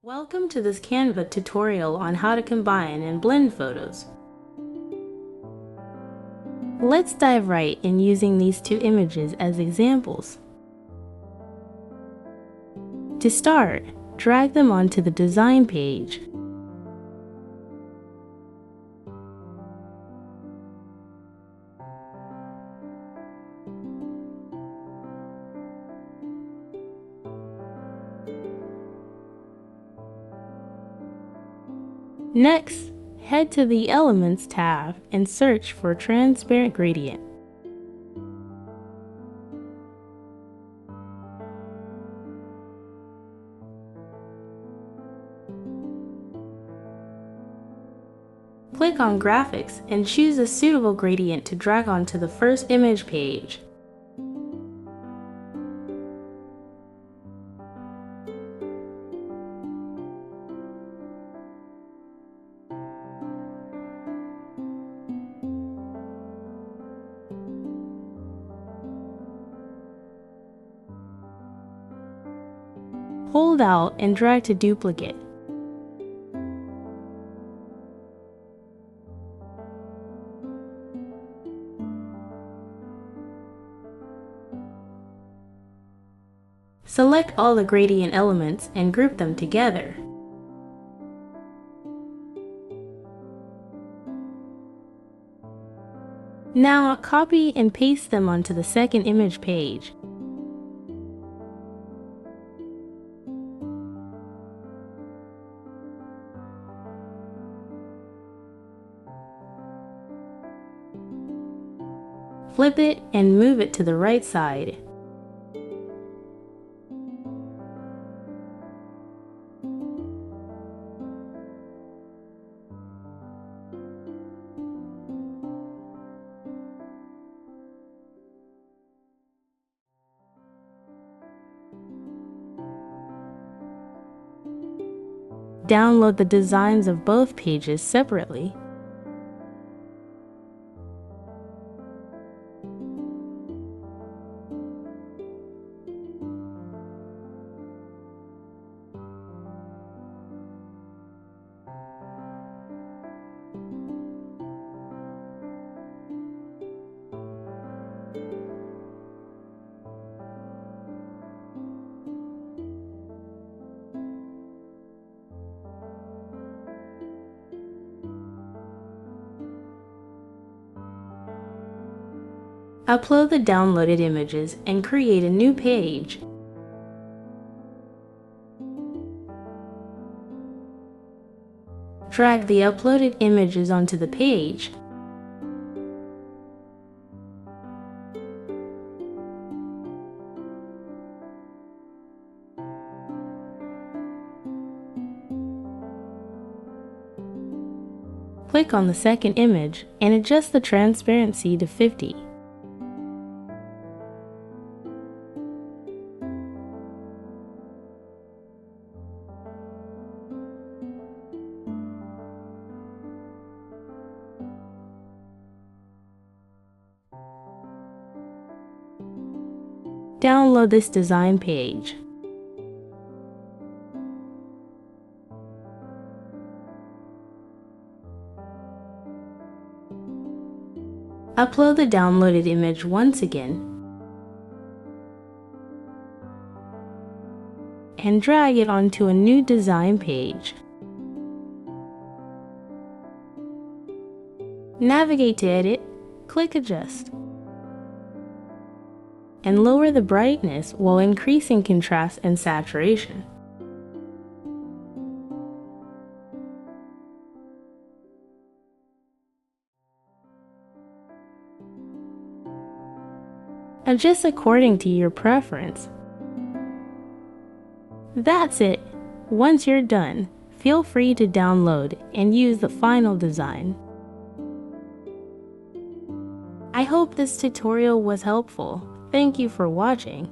Welcome to this Canva tutorial on how to combine and blend photos. Let's dive right in using these two images as examples. To start, drag them onto the design page. Next, head to the Elements tab and search for Transparent Gradient. Click on Graphics and choose a suitable gradient to drag onto the first image page. Hold out and drag to duplicate. Select all the gradient elements and group them together. Now copy and paste them onto the second image page. Flip it and move it to the right side. Download the designs of both pages separately. Upload the downloaded images and create a new page. Drag the uploaded images onto the page. Click on the second image and adjust the transparency to 50. Download this design page. Upload the downloaded image once again and drag it onto a new design page. Navigate to Edit, click Adjust, and lower the brightness while increasing contrast and saturation. Adjust according to your preference. That's it! Once you're done, feel free to download and use the final design. I hope this tutorial was helpful. Thank you for watching.